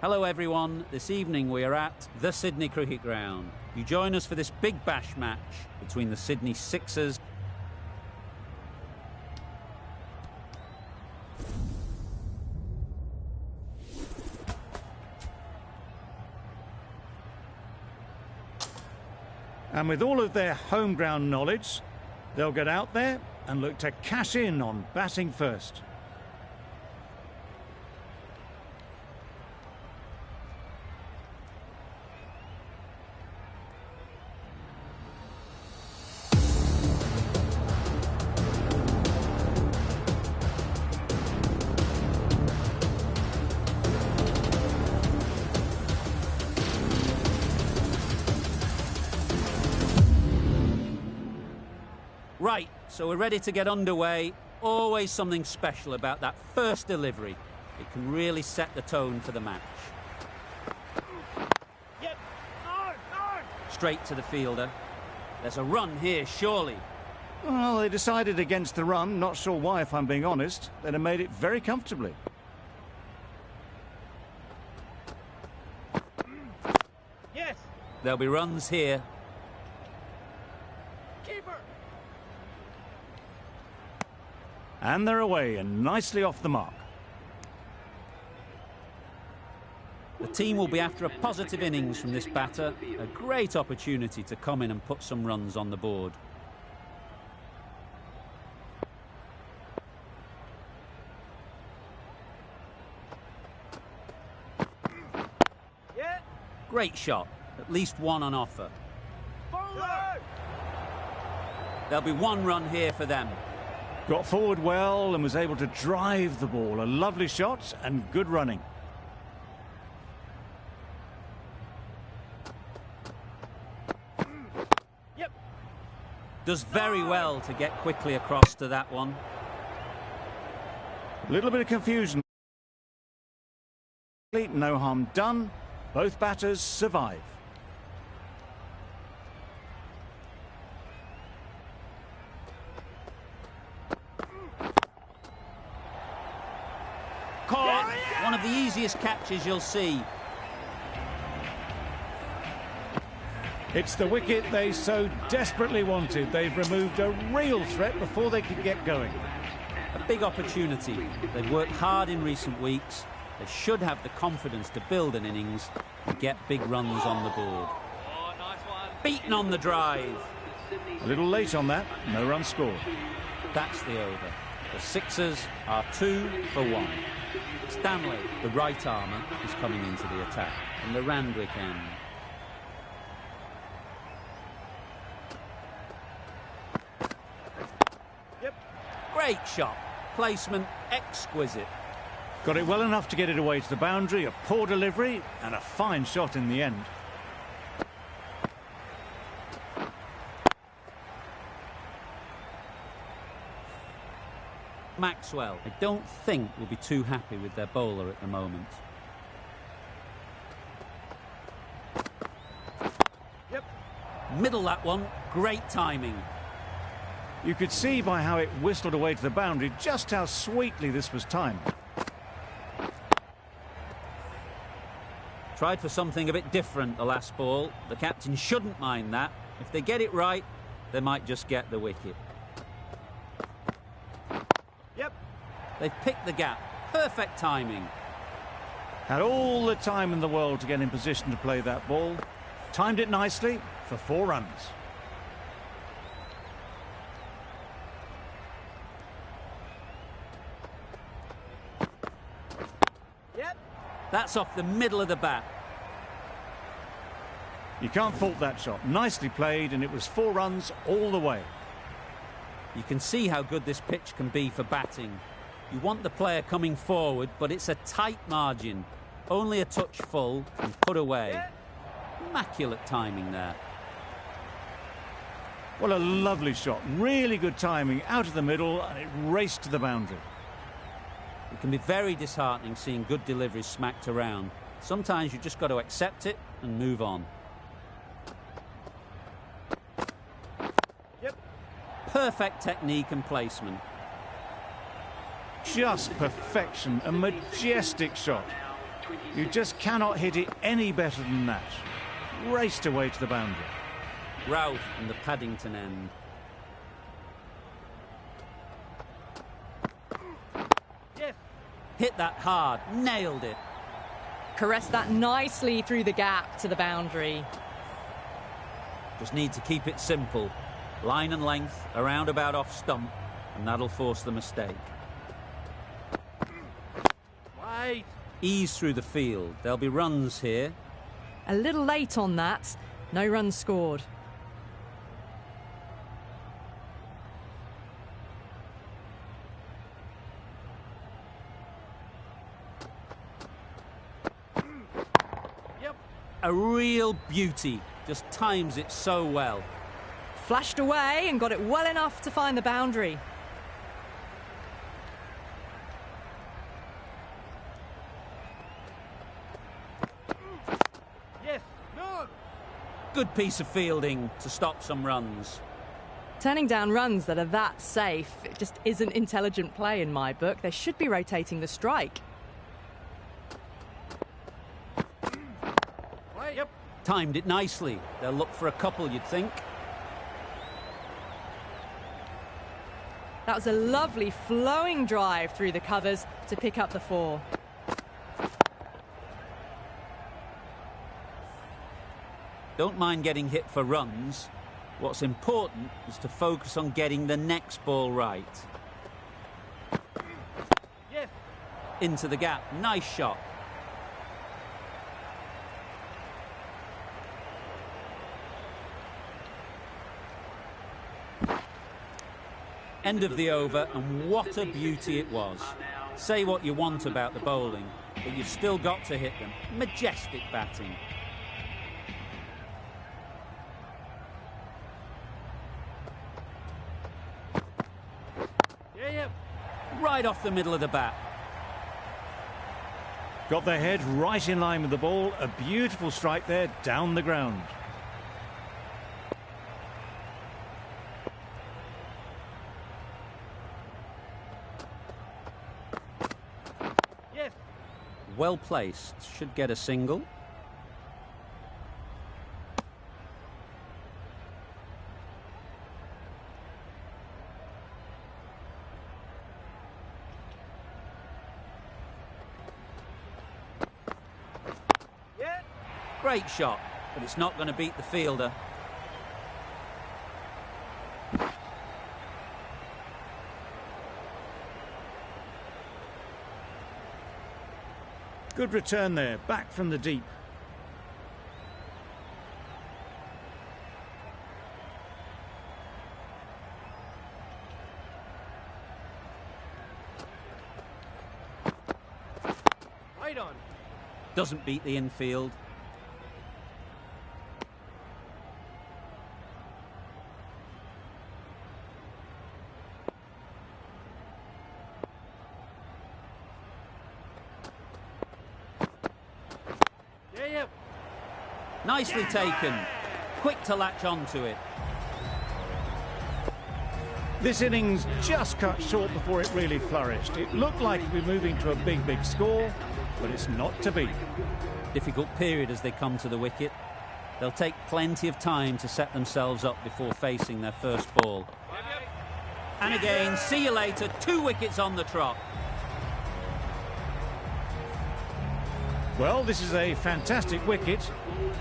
Hello everyone, this evening we are at the Sydney Cricket Ground. You join us for this big bash match between the Sydney Sixers and with all of their home ground knowledge, they'll get out there and look to cash in on batting first. Right, so we're ready to get underway. Always something special about that first delivery. It can really set the tone for the match. Yep. No. Straight to the fielder. There's a run here, surely. Well, they decided against the run. Not sure why, if I'm being honest. They'd have made it very comfortably. Yes. There'll be runs here. Keeper. And they're away and nicely off the mark. The team will be after a positive innings from this batter. A great opportunity to come in and put some runs on the board. Yeah. Great shot. At least one on offer. Bowler. There'll be one run here for them. Got forward well and was able to drive the ball. A lovely shot and good running. Yep. Does very well to get quickly across to that one. A little bit of confusion. No harm done. Both batters survive. Caught. One of the easiest catches you'll see. It's the wicket they so desperately wanted. They've removed a real threat before they could get going. A big opportunity. They've worked hard in recent weeks. They should have the confidence to build an innings and get big runs on the board. Oh, nice one. Beaten on the drive. A little late on that. No run scored. That's the over. The Sixers are 2 for 1. Stanley, the right armour, is coming into the attack from the Randwick end. Yep. Great shot. Placement exquisite. Got it well enough to get it away to the boundary. A poor delivery and a fine shot in the end. Maxwell, I don't think will be too happy with their bowler at the moment. Yep. Middle that one, great timing. You could see by how it whistled away to the boundary just how sweetly this was timed. Tried for something a bit different the last ball. The captain shouldn't mind that. If they get it right, they might just get the wicket. Yep. They've picked the gap. Perfect timing. Had all the time in the world to get in position to play that ball. Timed it nicely for 4 runs. Yep. That's off the middle of the bat. You can't fault that shot. Nicely played, and it was 4 runs all the way. You can see how good this pitch can be for batting. You want the player coming forward, but it's a tight margin. Only a touch full and put away. Immaculate timing there. What a lovely shot. Really good timing out of the middle, and it raced to the boundary. It can be very disheartening seeing good deliveries smacked around. Sometimes you just got to accept it and move on. Yep. Perfect technique and placement. Just perfection. A majestic shot. You just cannot hit it any better than that. Raced away to the boundary. Ralph from the Paddington end. Yes. Hit that hard, nailed it. Caressed that nicely through the gap to the boundary. Just need to keep it simple. Line and length, around about off stump, and that'll force the mistake. Wait. Ease through the field. There'll be runs here. A little late on that. No runs scored. Yep. A real beauty. Just times it so well. Flashed away and got it well enough to find the boundary. Yes. Good. Good piece of fielding to stop some runs. Turning down runs that are that safe, it just isn't intelligent play in my book. They should be rotating the strike. Wait. Yep. Timed it nicely. They'll look for a couple, you'd think. That was a lovely flowing drive through the covers to pick up the 4. Don't mind getting hit for runs. What's important is to focus on getting the next ball right. Yes. Into the gap. Nice shot. End of the over, and what a beauty it was. Say what you want about the bowling, but you've still got to hit them. Majestic batting. Yep. Right off the middle of the bat. Got their head right in line with the ball. A beautiful strike there down the ground. Yes. Well placed. Should get a single. Yeah. Great shot, but it's not going to beat the fielder. Good return there, back from the deep. Right on. Doesn't beat the infield. Yep. Nicely taken. Quick to latch onto it. This innings just cut short before it really flourished. It looked like it'd be moving to a big, big score, but it's not to be. Difficult period as they come to the wicket. They'll take plenty of time to set themselves up before facing their first ball. And again, see you later. 2 wickets on the trot. Well, this is a fantastic wicket.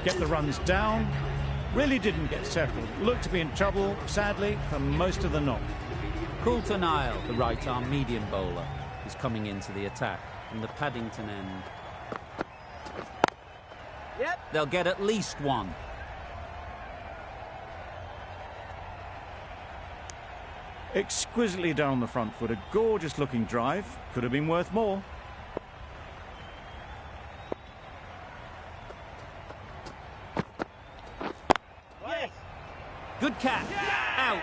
Get the runs down. Really didn't get settled. Looked to be in trouble, sadly, for most of the knock. Coulter Nile, the right-arm medium bowler, is coming into the attack from the Paddington end. Yep. They'll get at least 1. Exquisitely down the front foot. A gorgeous-looking drive. Could have been worth more. Yes. Good catch. Out.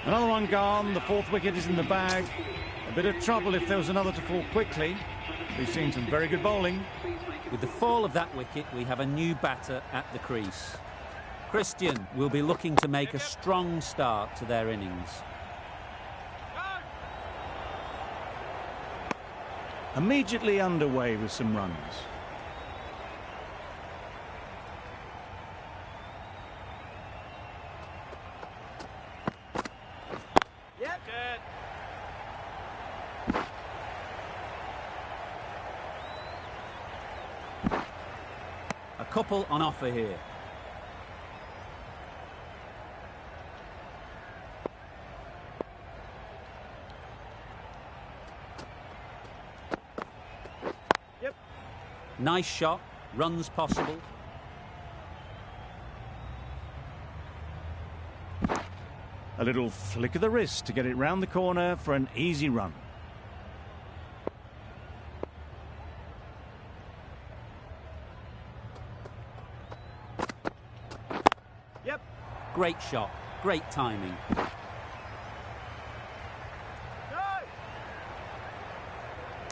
Another one gone. The 4th wicket is in the bag. A bit of trouble if there was another to fall quickly. We've seen some very good bowling. With the fall of that wicket, we have a new batter at the crease. Christian will be looking to make a strong start to their innings. Immediately underway with some runs. Yep. Good. A couple on offer here. Yep. Nice shot, runs possible. A little flick of the wrist to get it round the corner for an easy run. Yep. Great shot, great timing. No.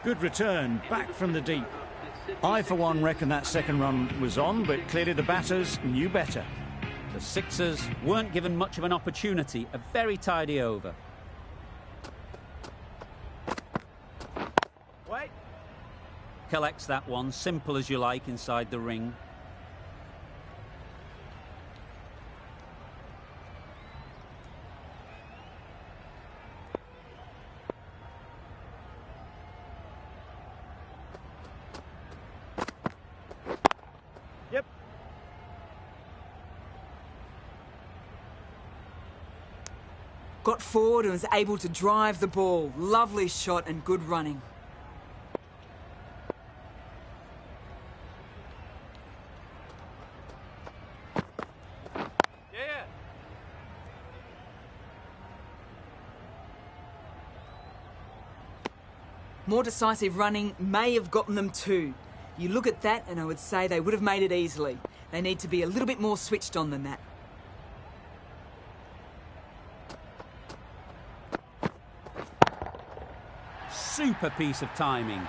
Good return, back from the deep. I, for one, reckon that second run was on, but clearly the batters knew better. The Sixers weren't given much of an opportunity. A very tidy over. Wait. Collects that one, simple as you like, inside the ring. Yep. Got forward and was able to drive the ball. Lovely shot and good running. Yeah. More decisive running may have gotten them two. You look at that and I would say they would have made it easily. They need to be a little bit more switched on than that. Super piece of timing.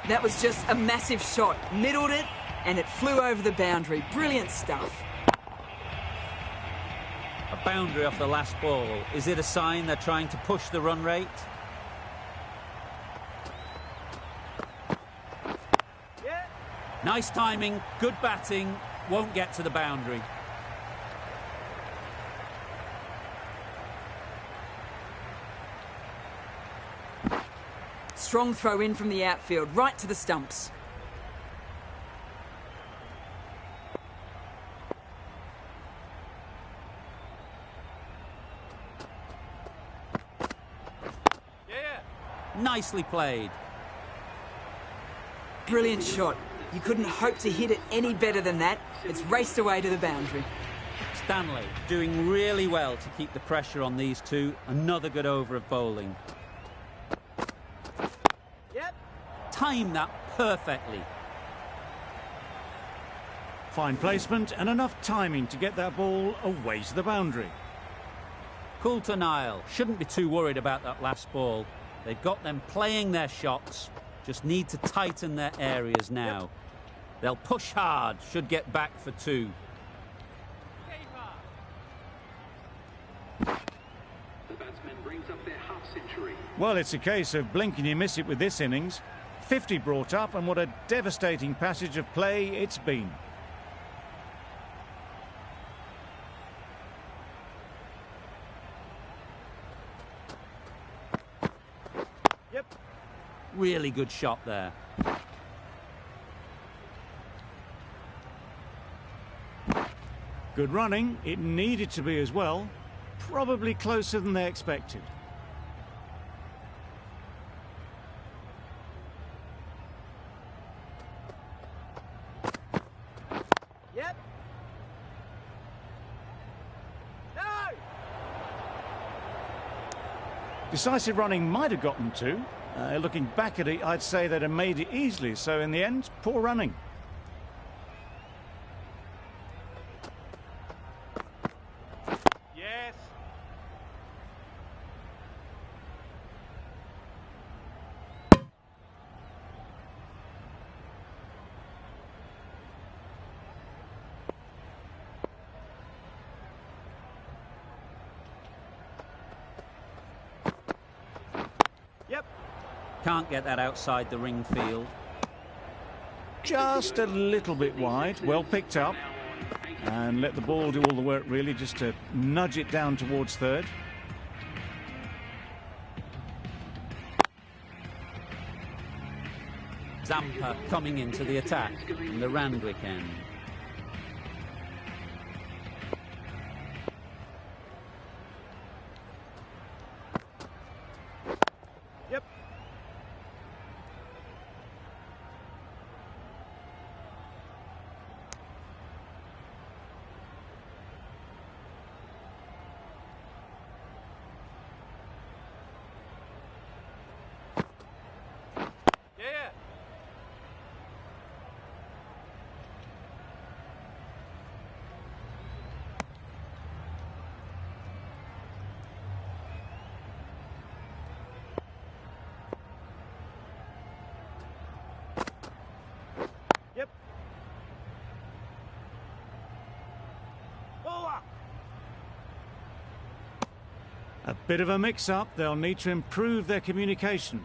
That was just a massive shot. Middled it and it flew over the boundary. Brilliant stuff. A boundary off the last ball. Is it a sign they're trying to push the run rate? Yeah. Nice timing, good batting, won't get to the boundary. Strong throw in from the outfield, right to the stumps. Yeah. Nicely played. Brilliant shot. You couldn't hope to hit it any better than that. It's raced away to the boundary. Stanley doing really well to keep the pressure on these two. Another good over of bowling. Yep. Timed that perfectly. Fine placement and enough timing to get that ball away to the boundary. Cool to Nile. Shouldn't be too worried about that last ball. They've got them playing their shots. Just need to tighten their areas now. Yep. They'll push hard. Should get back for two. The batsman brings up their half-century. Well, it's a case of blink and you miss it with this innings. 50 brought up, and what a devastating passage of play it's been. Yep. Really good shot there. Good running. It needed to be as well. Probably closer than they expected. Yep. No. Decisive running might have gotten two. Looking back at it, I'd say they'd have made it easily. So in the end, poor running. Yes. Yep. Can't get that outside the ring field. Just a little bit wide. Well picked up. And let the ball do all the work, really, just to nudge it down towards third. Zampa coming into the attack from the Randwick end. Yep. Yeah. Yep. Over. A bit of a mix-up. They'll need to improve their communication.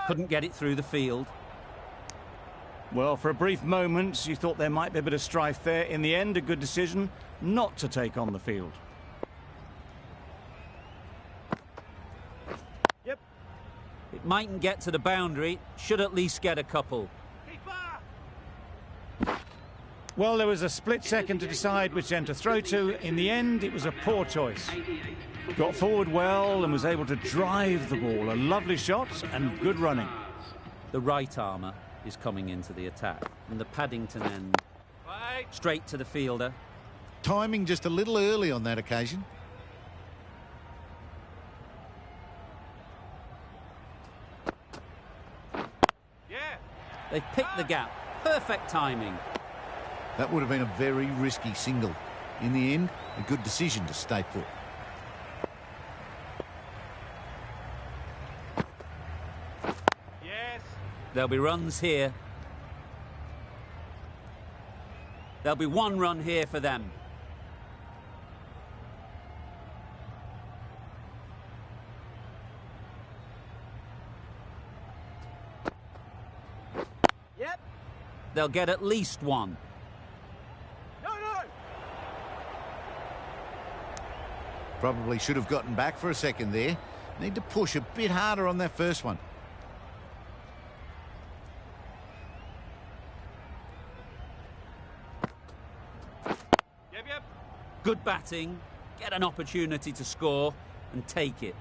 Couldn't get it through the field. Well, for a brief moment, you thought there might be a bit of strife there. In the end, a good decision not to take on the field. Yep. It mightn't get to the boundary, should at least get a couple. Keeper! Well, there was a split second to decide which end to throw to. In the end, it was a poor choice. Got forward well and was able to drive the ball. A lovely shot and good running. The right armour is coming into the attack. From the Paddington end, Wait. straight to the fielder. Timing just a little early on that occasion. Yeah. They've picked the gap. Perfect timing. That would have been a very risky single. In the end, a good decision to stay put. Yes. There'll be runs here. There'll be one run here for them. Yep. They'll get at least one. No. Probably should have gotten back for a second there. Need to push a bit harder on that first one. Yep. Good batting. Get an opportunity to score and take it.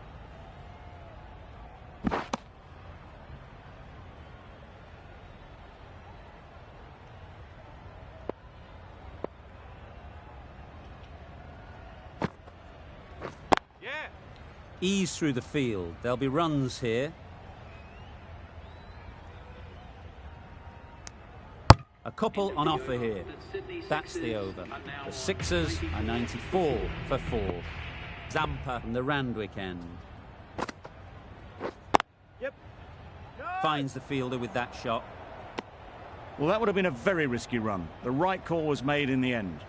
Yeah. Ease through the field. There'll be runs here. A couple on offer here. That's the over. The Sixers are 94 for 4. Zampa from the Randwick end. Yep. No. Finds the fielder with that shot. Well, that would have been a very risky run. The right call was made in the end.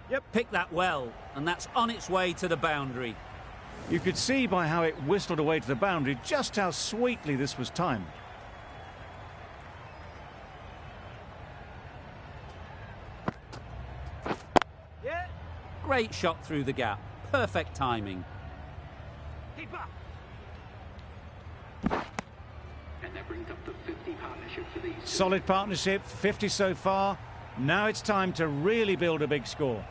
Yep. Picked that well, and that's on its way to the boundary. You could see by how it whistled away to the boundary just how sweetly this was timed. Yeah. Great shot through the gap. Perfect timing. Keeper. And that brings up the 50 partnership for these. Solid partnership, 50 so far. Now it's time to really build a big score.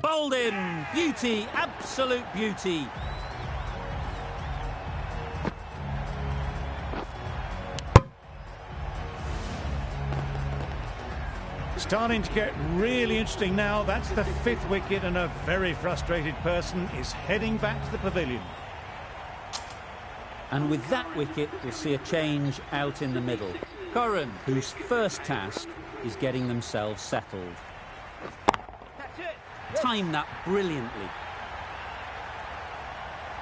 Bowled in. Beauty. Absolute beauty. Starting to get really interesting now. That's the 5th wicket and a very frustrated person is heading back to the pavilion. And with that wicket, we'll see a change out in the middle. Curran, whose first task is getting themselves settled. That's it. Timed that brilliantly.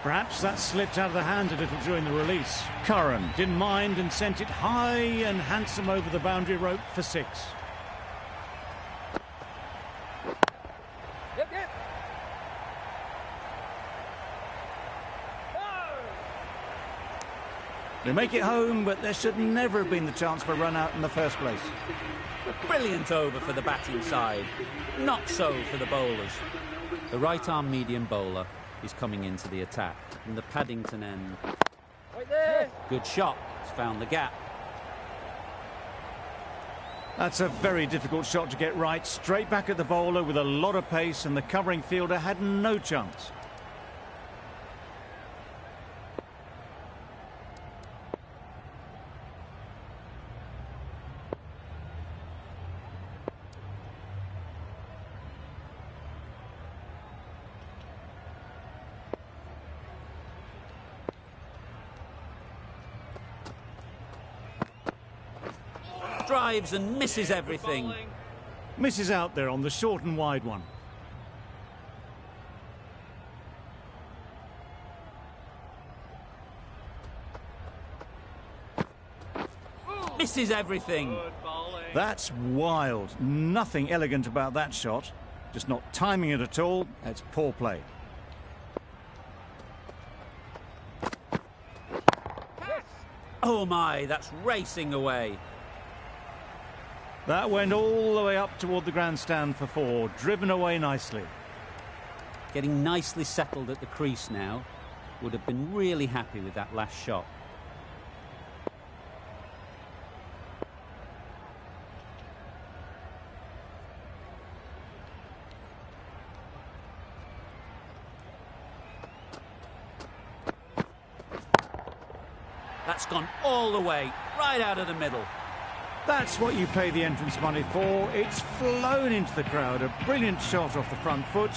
Perhaps that slipped out of the hand a little during the release. Curran didn't mind and sent it high and handsome over the boundary rope for 6. Yep. They make it home, but there should never have been the chance for a run out in the first place. A brilliant over for the batting side. Not so for the bowlers. The right-arm medium bowler is coming into the attack. From the Paddington end. Right there. Good shot. It's found the gap. That's a very difficult shot to get right. Straight back at the bowler with a lot of pace, and the covering fielder had no chance. Drives and misses everything. Bowling. Misses out there on the short and wide one. Misses everything. Good bowling. That's wild. Nothing elegant about that shot. Just not timing it at all. It's poor play. Oh my, that's racing away. That went all the way up toward the grandstand for 4, driven away nicely. Getting nicely settled at the crease now. Would have been really happy with that last shot. That's gone all the way, right out of the middle. That's what you pay the entrance money for. It's flown into the crowd. A brilliant shot off the front foot.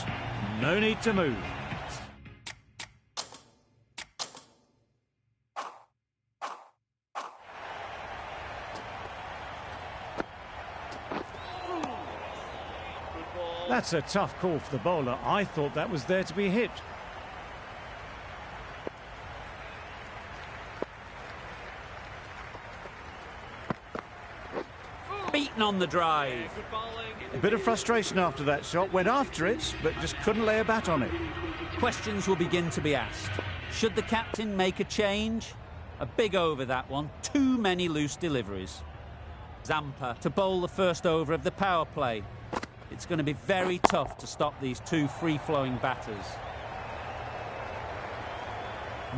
No need to move. That's a tough call for the bowler. I thought that was there to be hit. Beaten on the drive. A bit of frustration after that shot. Went after it, but just couldn't lay a bat on it. Questions will begin to be asked. Should the captain make a change? A big over, that one. Too many loose deliveries. Zampa to bowl the first over of the power play. It's going to be very tough to stop these two free-flowing batters.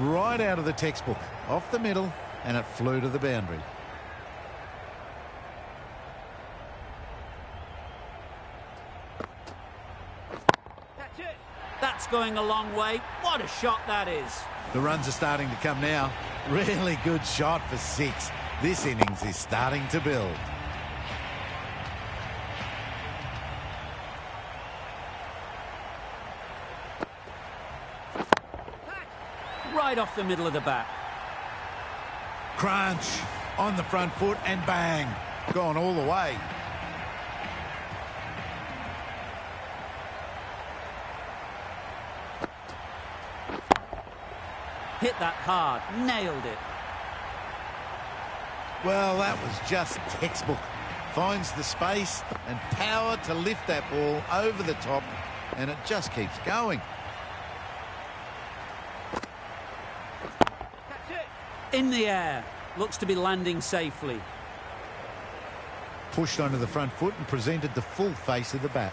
Right out of the textbook, off the middle, and it flew to the boundary. That's going a long way. What a shot that is. The runs are starting to come now. Really good shot for 6. This innings is starting to build. Right off the middle of the bat. Crunch on the front foot and bang. Gone all the way. Hit that hard. Nailed it. Well, that was just textbook. Finds the space and power to lift that ball over the top, and it just keeps going. In the air. Looks to be landing safely. Pushed onto the front foot and presented the full face of the bat.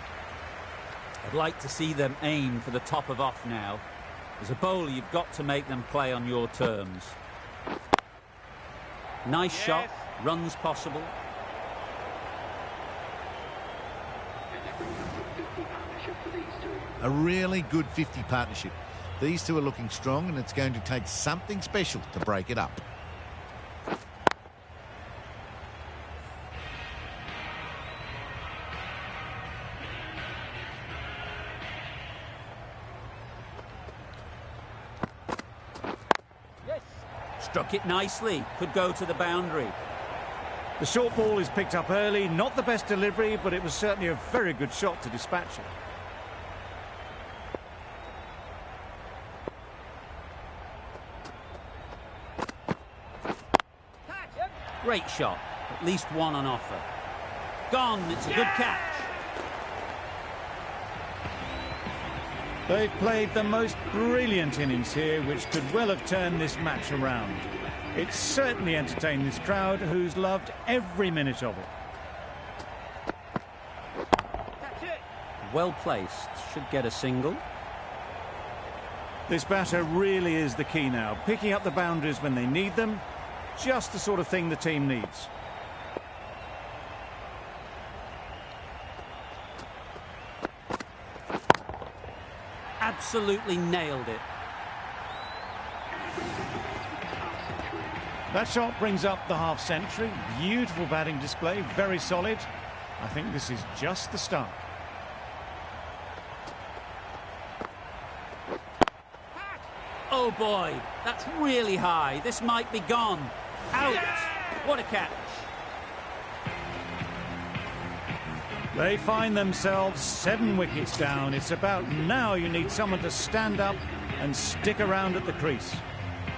I'd like to see them aim for the top of off now. As a bowler, you've got to make them play on your terms. Nice shot. Runs possible. A really good 50 partnership. These two are looking strong, and it's going to take something special to break it up. Struck it nicely. Could go to the boundary. The short ball is picked up early. Not the best delivery, but it was certainly a very good shot to dispatch it. Great shot. At least one on offer. Gone. It's a good catch. They've played the most brilliant innings here, which could well have turned this match around. It's certainly entertained this crowd, who's loved every minute of it. Well placed. Should get a single. This batter really is the key now. Picking up the boundaries when they need them. Just the sort of thing the team needs. Absolutely nailed it. That shot brings up the half-century. Beautiful batting display, very solid. I think this is just the start. Oh boy, that's really high. This might be gone. Out. What a catch. They find themselves 7 wickets down. It's about now you need someone to stand up and stick around at the crease.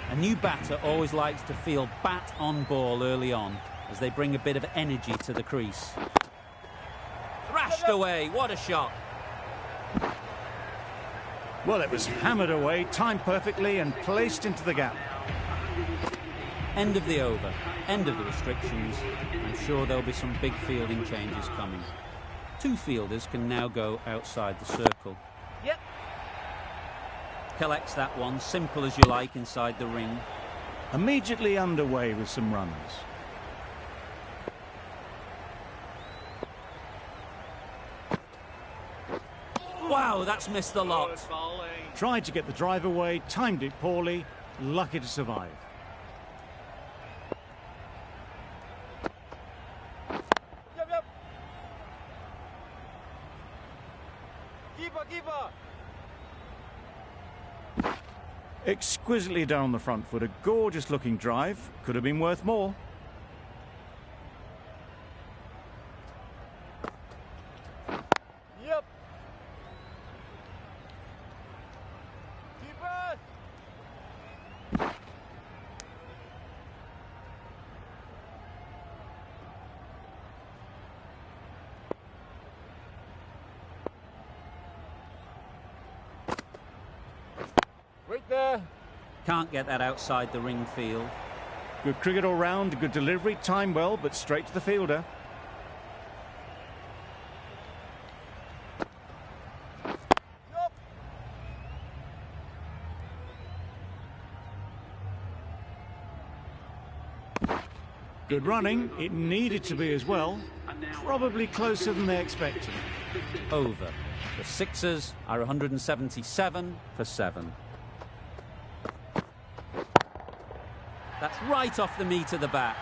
A new batter always likes to feel bat on ball early on. as they bring a bit of energy to the crease. Thrashed away, what a shot. Well, it was hammered away, timed perfectly and placed into the gap. End of the over, end of the restrictions. I'm sure there'll be some big fielding changes coming. 2 fielders can now go outside the circle. Yep. Collects that one, simple as you like, inside the ring. Immediately underway with some runs. Wow, that's missed the lot. Tried to get the drive away, timed it poorly, lucky to survive. Yep. Keeper. Exquisitely done on the front foot, a gorgeous looking drive, could have been worth more. Yep. Keeper. Right there. Can't get that outside the ring field. Good cricket all round, good delivery, timed well, but straight to the fielder. Yup. Good running, it needed to be as well. Probably closer than they expected. Over. The Sixers are 177 for 7. That's right off the meat of the bat.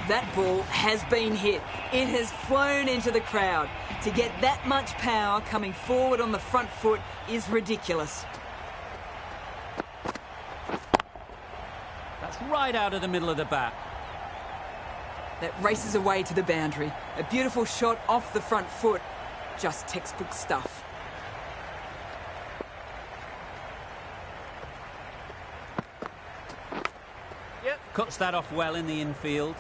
That ball has been hit. It has flown into the crowd. To get that much power coming forward on the front foot is ridiculous. That's right out of the middle of the bat. That races away to the boundary. A beautiful shot off the front foot. Just textbook stuff. Yep. Cuts that off well in the infield.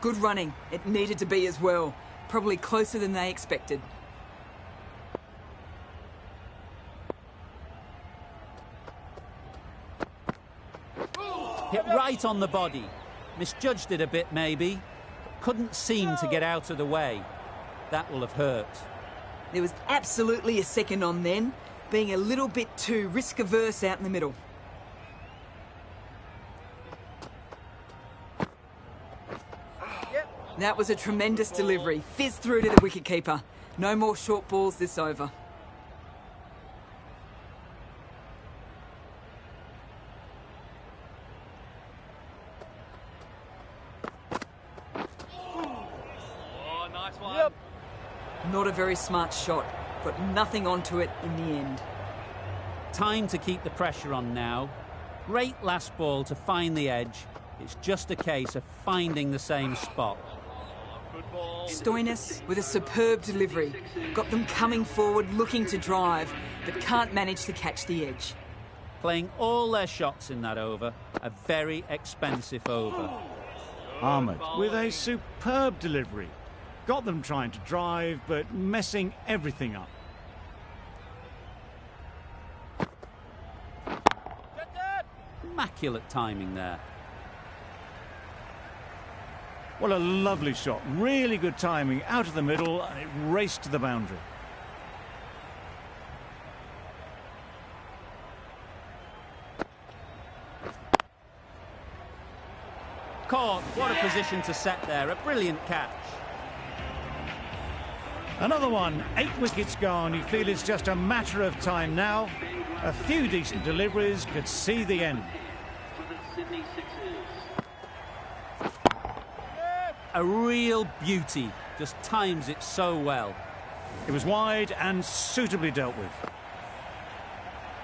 Good running. It needed to be as well. Probably closer than they expected. Hit right on the body. Misjudged it a bit maybe. Couldn't seem to get out of the way. That will have hurt. There was absolutely a second on then, being a little bit too risk-averse out in the middle. Yep. That was a tremendous delivery. Fizzed through to the wicketkeeper. No more short balls this over. Yep. Not a very smart shot. Got nothing onto it in the end. Time to keep the pressure on now. Great last ball to find the edge. It's just a case of finding the same spot. Stoinis with a superb delivery. Got them coming forward looking to drive, but can't manage to catch the edge. Playing all their shots in that over. A very expensive over. Ahmed with a superb delivery. Got them trying to drive, but messing everything up. Get that. Immaculate timing there. Well, a lovely shot. Really good timing out of the middle, and it raced to the boundary. Caught. What a position to set there. A brilliant catch. Another one, 8 wickets gone. You feel it's just a matter of time now. A few decent deliveries could see the end. For the Sydney Sixers. A real beauty. Just times it so well. It was wide and suitably dealt with.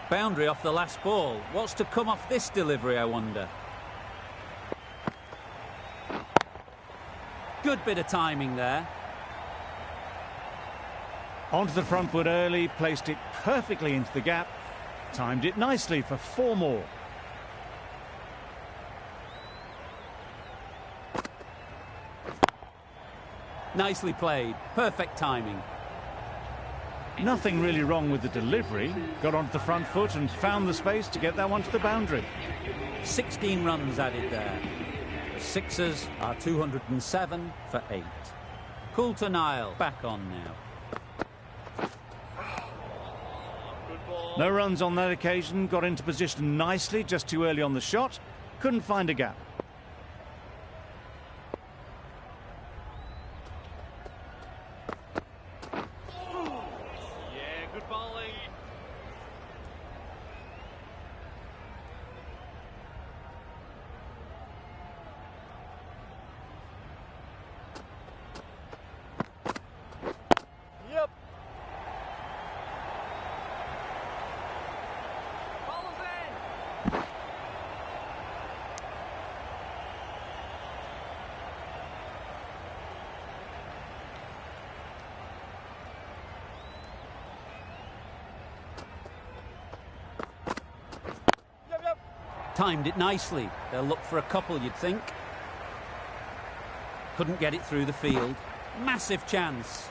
Boundary off the last ball. What's to come off this delivery, I wonder? Good bit of timing there. Onto the front foot early, placed it perfectly into the gap. Timed it nicely for 4 more. Nicely played. Perfect timing. Nothing really wrong with the delivery. Got onto the front foot and found the space to get that one to the boundary. 16 runs added there. The Sixers are 207 for 8. Coulter Nile back on now. No runs on that occasion. Got into position nicely, just too early on the shot. Couldn't find a gap. Yeah, good bowling. Yep. Bowler's in. Yep, yep. Timed it nicely. They'll look for a couple, you'd think. Couldn't get it through the field. Massive chance.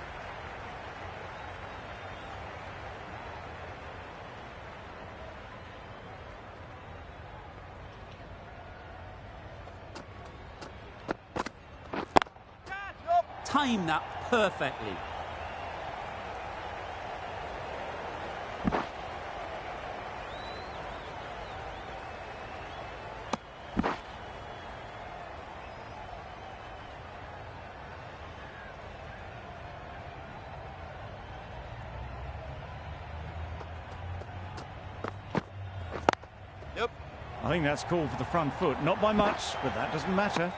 Catch up. Timed that perfectly. Yep. I think that's called for the front foot. Not by much, but that doesn't matter.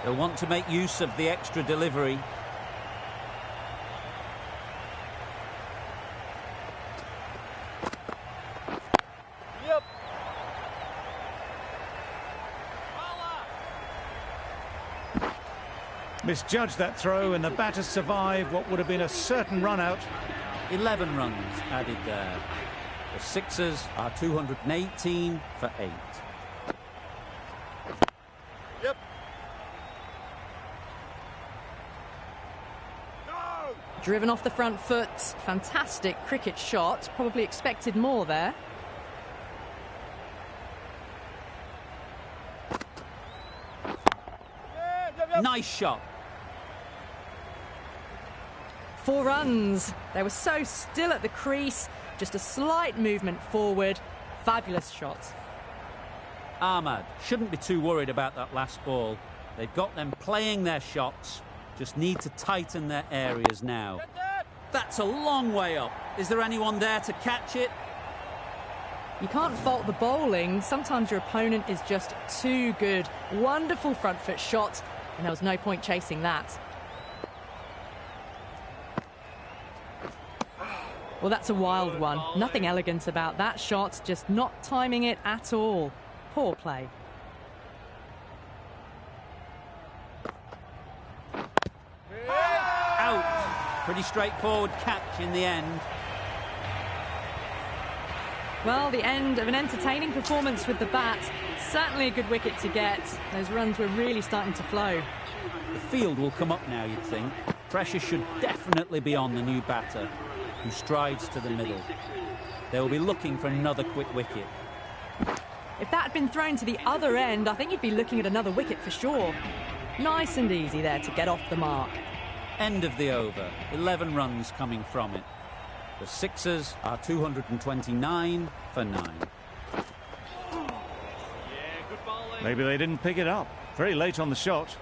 They'll want to make use of the extra delivery. Yep. Misjudged that throw, and the batters survived what would have been a certain run out. 11 runs added there. The Sixers are 218 for 8. Yep. Go. Driven off the front foot. Fantastic cricket shot. Probably expected more there. Yeah, yep, yep. Nice shot. 4 runs. They were so still at the crease. Just a slight movement forward. Fabulous shot. Ahmad shouldn't be too worried about that last ball. They've got them playing their shots. Just need to tighten their areas now. Get that. That's a long way up. Is there anyone there to catch it? You can't fault the bowling. Sometimes your opponent is just too good. Wonderful front foot shot, and there was no point chasing that. Well, that's a wild one. Nothing elegant about that shot, just not timing it at all. Poor play. Out. Pretty straightforward catch in the end. Well, the end of an entertaining performance with the bat. Certainly a good wicket to get. Those runs were really starting to flow. The field will come up now, you'd think. Pressure should definitely be on the new batter, who strides to the middle. They will be looking for another quick wicket. If that had been thrown to the other end, I think you'd be looking at another wicket for sure. Nice and easy there to get off the mark. End of the over. 11 runs coming from it. The Sixers are 229 for 9. Yeah, good bowling. Maybe they didn't pick it up. Very late on the shot.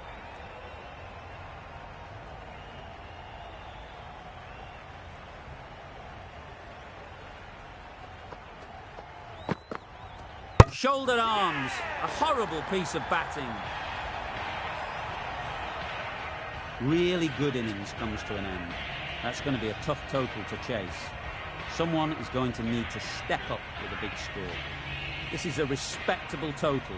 Shouldered arms. A horrible piece of batting. Really good innings comes to an end. That's going to be a tough total to chase. Someone is going to need to step up with a big score. This is a respectable total.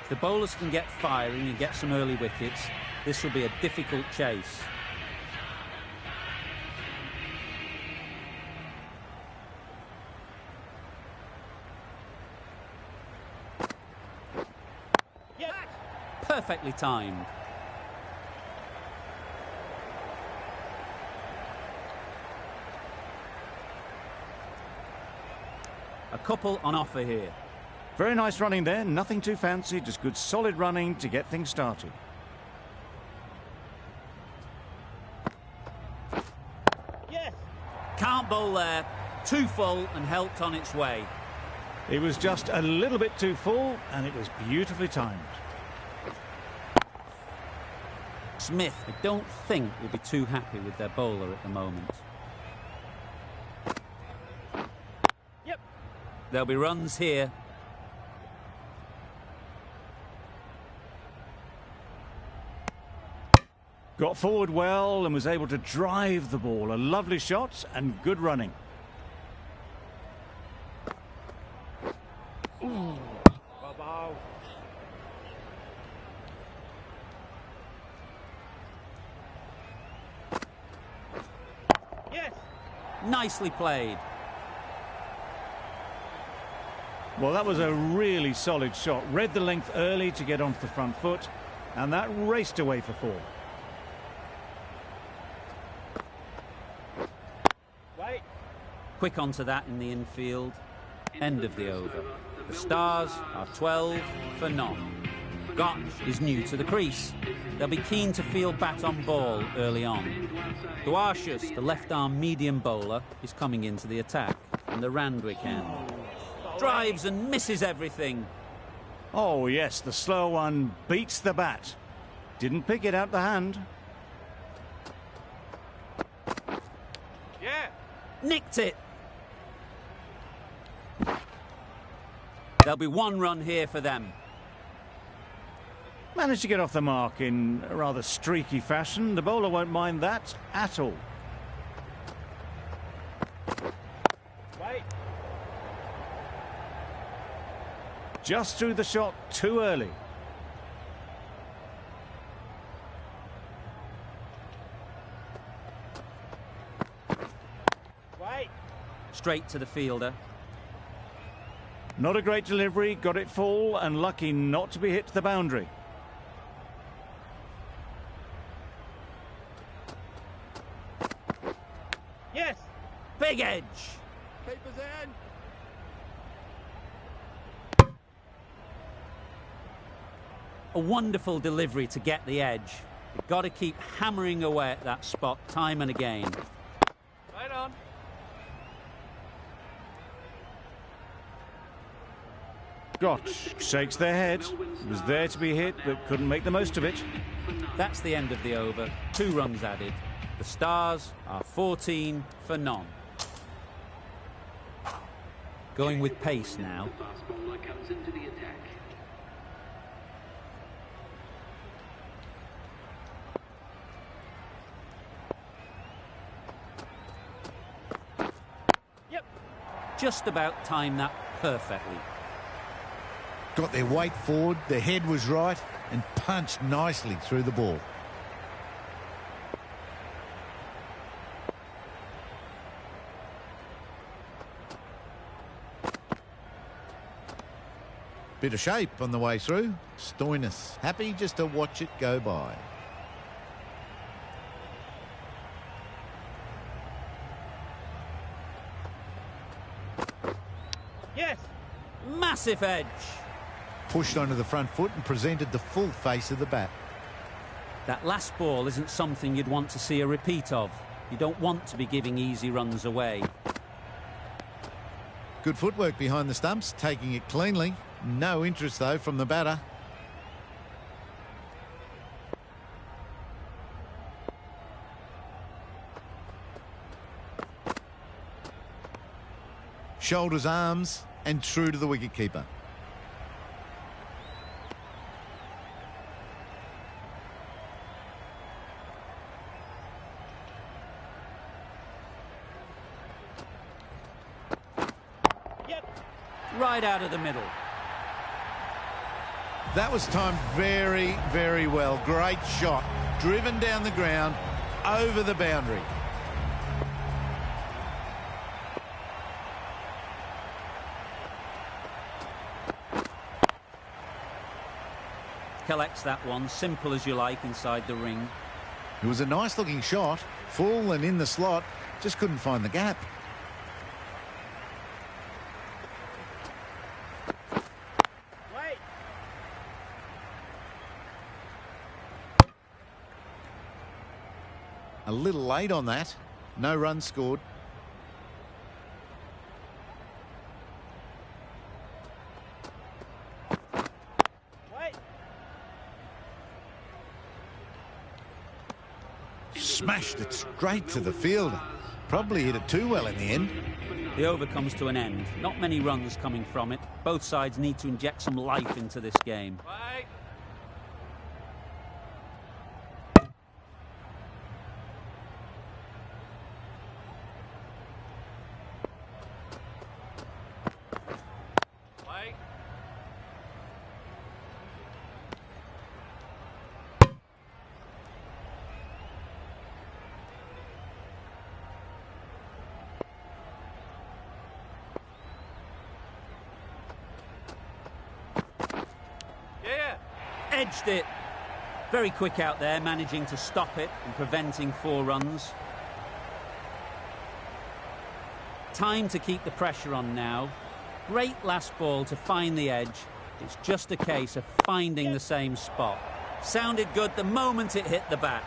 If the bowlers can get firing and get some early wickets, this will be a difficult chase. Perfectly timed. A couple on offer here. Very nice running there, nothing too fancy, just good solid running to get things started. Yes. Can't bowl there. Too full and helped on its way. It was just a little bit too full and it was beautifully timed. Smith, I don't think, will be too happy with their bowler at the moment. Yep. There'll be runs here. Got forward well and was able to drive the ball. A lovely shot and good running. Bow. Yes. Nicely played. Well, that was a really solid shot. Read the length early to get onto the front foot, and that raced away for 4. Wait. Quick onto that in the infield. End of the over. The Stars are 12 for none. Gotch is new to the crease. They'll be keen to field bat on ball early on. Duarcius, the left-arm medium bowler, is coming into the attack. And the Randwick end. Drives and misses everything. Oh, yes, the slow one beats the bat. Didn't pick it out the hand. Yeah. Nicked it. There'll be 1 run here for them. Managed to get off the mark in a rather streaky fashion. The bowler won't mind that at all. Wait. Just threw the shot too early. Wait. Straight to the fielder. Not a great delivery, got it full and lucky not to be hit to the boundary. Yes. Big edge. Keeper's in. A wonderful delivery to get the edge. You've got to keep hammering away at that spot time and again. Right on. Gotch shakes their head. It was there to be hit, but couldn't make the most of it. That's the end of the over. 2 runs added. The Stars are 14 for none. Going with pace now. The fast bowler comes into the attack. Yep. Just about timed that perfectly. Got their weight forward, their head was right, and punched nicely through the ball. Bit of shape on the way through. Stoinis happy just to watch it go by. Yes. Massive edge. Pushed onto the front foot and presented the full face of the bat. That last ball isn't something you'd want to see a repeat of. You don't want to be giving easy runs away. Good footwork behind the stumps, taking it cleanly. No interest, though, from the batter. Shoulders, arms, and true to the wicketkeeper. Right out of the middle. That was timed very, very well. Great shot. Driven down the ground, over the boundary. Collects that one, simple as you like, inside the ring. It was a nice-looking shot, full and in the slot, just couldn't find the gap. Wait. A little late on that. No runs scored. Wait. Smashed it straight to the fielder. Probably hit it too well in the end. The over comes to an end. Not many runs coming from it. Both sides need to inject some life into this game. Wait. Wait. Yeah. Edged it. Very quick out there, managing to stop it and preventing 4 runs. Time to keep the pressure on now. Great last ball to find the edge. It's just a case of finding the same spot. Sounded good the moment it hit the bat.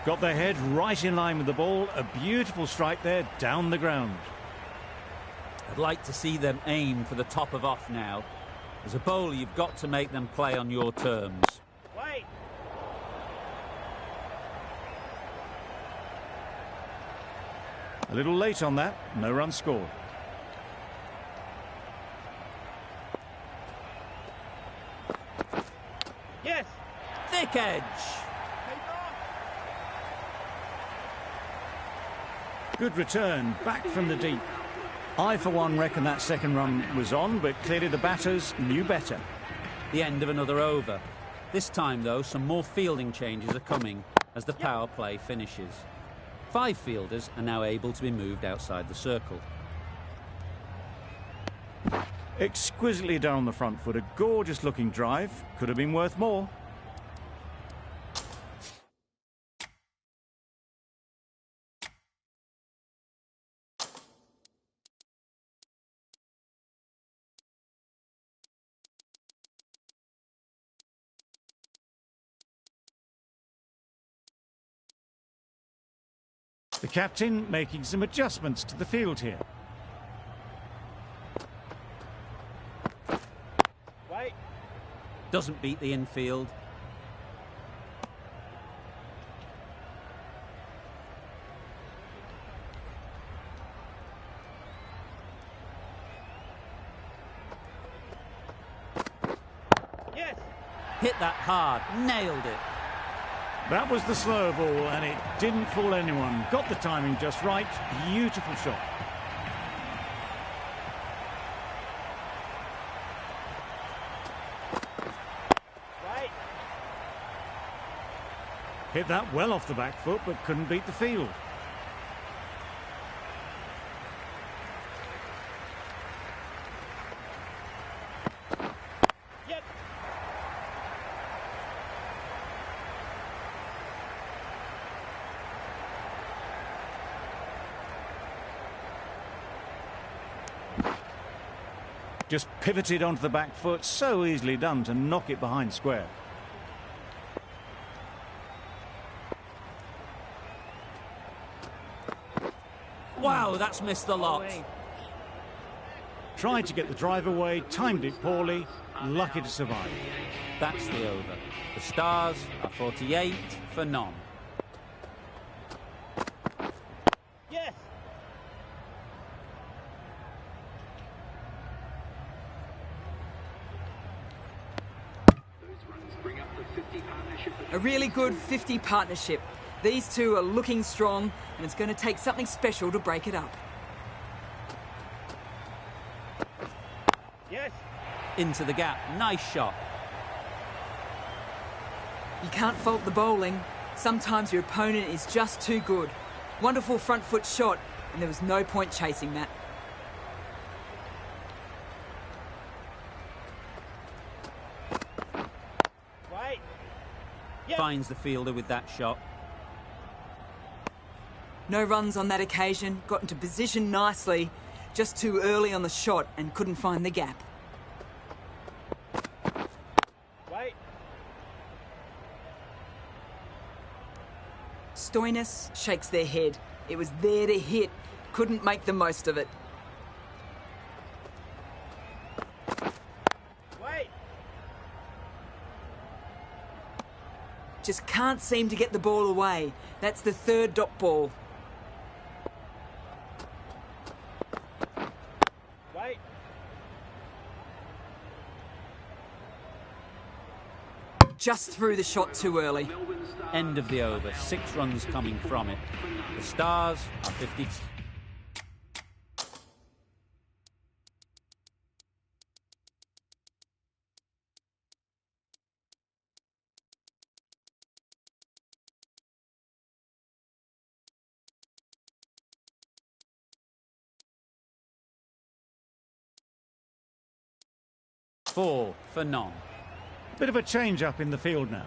Got their head right in line with the ball. A beautiful strike there down the ground. I'd like to see them aim for the top of off now. As a bowler, you've got to make them play on your terms. Wait. A little late on that. No run scored. Yes. Thick edge. Take off. Good return, back from the deep. I, for one, reckon that second run was on, but clearly the batters knew better. The end of another over. This time, though, some more fielding changes are coming as the power play finishes. 5 fielders are now able to be moved outside the circle. Exquisitely done on the front foot. A gorgeous-looking drive. Could have been worth more. The captain making some adjustments to the field here. Wait. Doesn't beat the infield. Yes. Hit that hard. Nailed it. That was the slow ball, and it didn't fool anyone. Got the timing just right. Beautiful shot. Wait. Hit that well off the back foot, but couldn't beat the field. Yep. Just pivoted onto the back foot. So easily done to knock it behind square. Wow, that's missed the lot. Tried to get the drive away, timed it poorly, lucky to survive. That's the over. The Stars are 48 for none. Yes. Those runs bring up the 50 partnership. A really good 50 partnership. These two are looking strong, and it's going to take something special to break it up. Yes. Into the gap. Nice shot. You can't fault the bowling. Sometimes your opponent is just too good. Wonderful front foot shot, and there was no point chasing that. Right. Yep. Finds the fielder with that shot. No runs on that occasion, got into position nicely, just too early on the shot and couldn't find the gap. Right. Stoinis shakes their head. It was there to hit, couldn't make the most of it. Right. Just can't seem to get the ball away. That's the third dot ball. Right. Just threw the shot too early. End of the over. 6 runs coming from it. The Stars are 50. Four for none. Bit of a change up in the field now.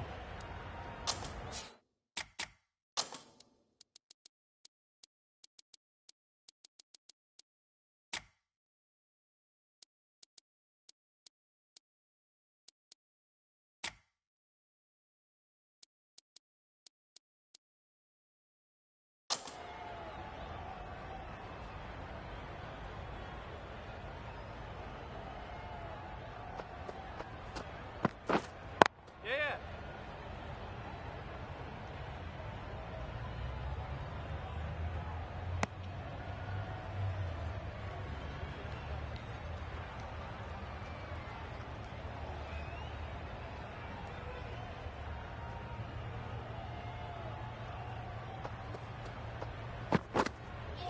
Yeah.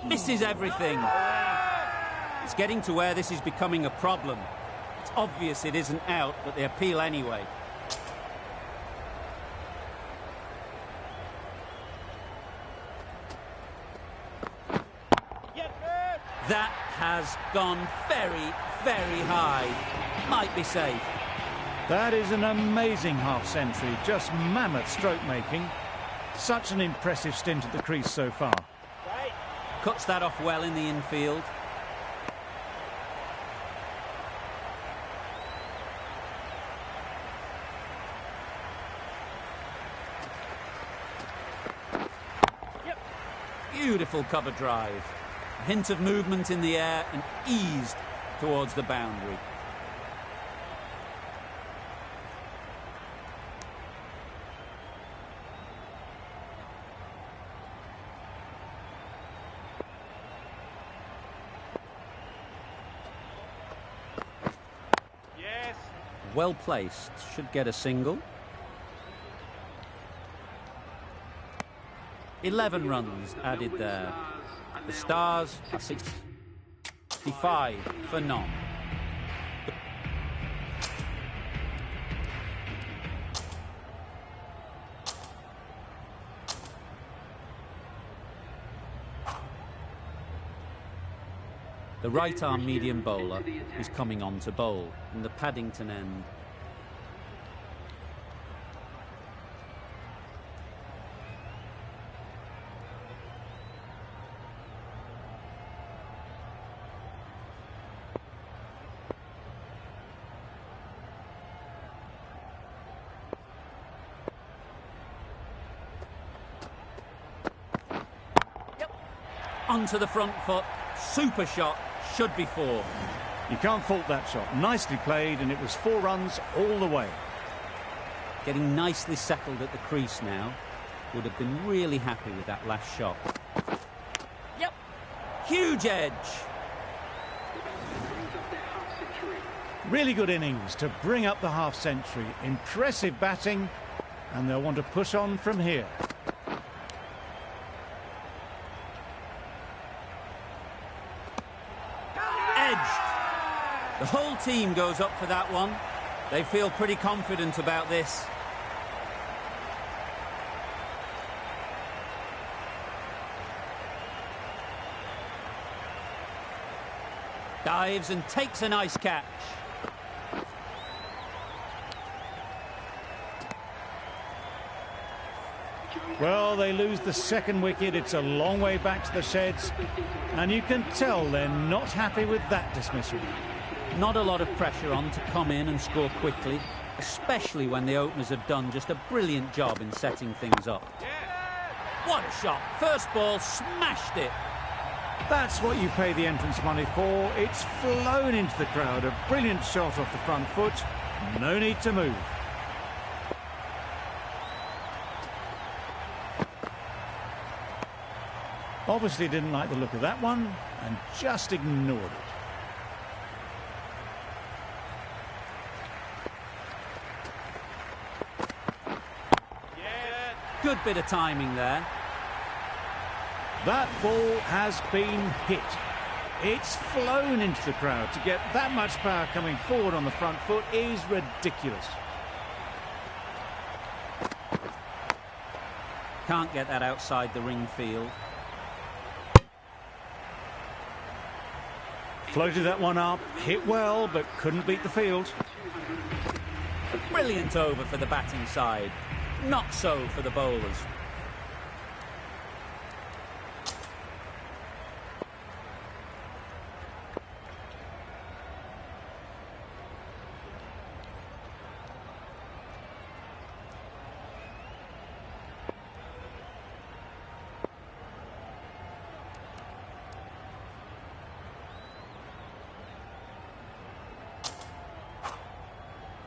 Misses everything. It's getting to where this is becoming a problem. It's obvious it isn't out, but they appeal anyway. Yep. That has gone very, very high. Might be safe. That is an amazing half-century, just mammoth stroke making. Such an impressive stint at the crease so far. Right. Cuts that off well in the infield. Yep. Beautiful cover drive. A hint of movement in the air and eased towards the boundary. Yes. Well placed. Should get a single. 11 runs added there. The Stars are 65 for none. The right-arm medium bowler is coming on to bowl in the Paddington end. Onto the front foot. Super shot. Should be 4. You can't fault that shot. Nicely played, and it was 4 runs all the way. Getting nicely settled at the crease now. Would have been really happy with that last shot. Yep. Huge edge. Really good innings to bring up the half-century. Impressive batting, and they'll want to push on from here. The whole team goes up for that one. They feel pretty confident about this. Dives and takes a nice catch. Well, they lose the second wicket. It's a long way back to the sheds, and you can tell they're not happy with that dismissal. Not a lot of pressure on to come in and score quickly, especially when the openers have done just a brilliant job in setting things up. What a shot. First ball, smashed it. That's what you pay the entrance money for. It's flown into the crowd. A brilliant shot off the front foot. No need to move. Obviously didn't like the look of that one and just ignored it. Good bit of timing there. That ball has been hit. It's flown into the crowd. To get that much power coming forward on the front foot is ridiculous. Can't get that outside the ring field. Floated that one up, hit well, but couldn't beat the field. Brilliant over for the batting side. Not so for the bowlers.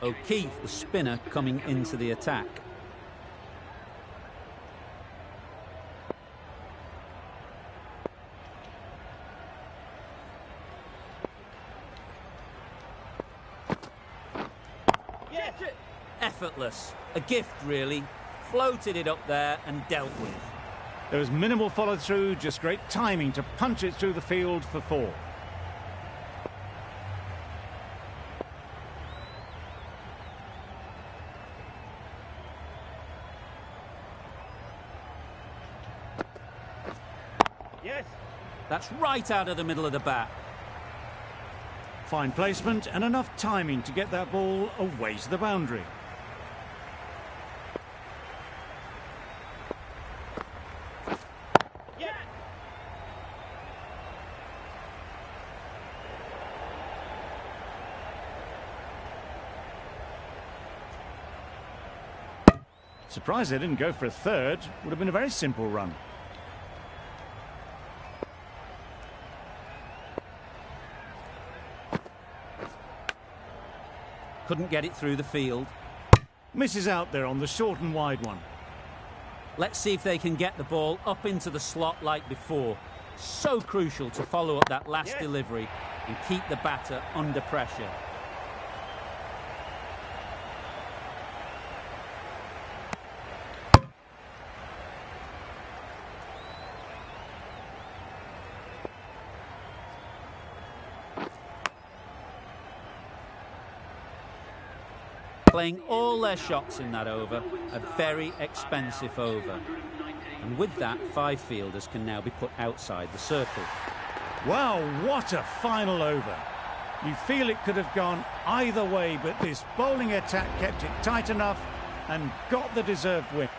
O'Keefe, the spinner, coming into the attack. Effortless. A gift, really. Floated it up there and dealt with. There was minimal follow-through, just great timing to punch it through the field for 4. Yes. That's right out of the middle of the bat. Fine placement and enough timing to get that ball away to the boundary. Yeah. Surprised they didn't go for a third. Would have been a very simple run. Couldn't get it through the field. Misses out there on the short and wide one. Let's see if they can get the ball up into the slot like before. So crucial to follow up that last delivery and keep the batter under pressure. Playing all their shots in that over, a very expensive over. And with that, 5 fielders can now be put outside the circle. Wow, what a final over. You feel it could have gone either way, but this bowling attack kept it tight enough and got the deserved win.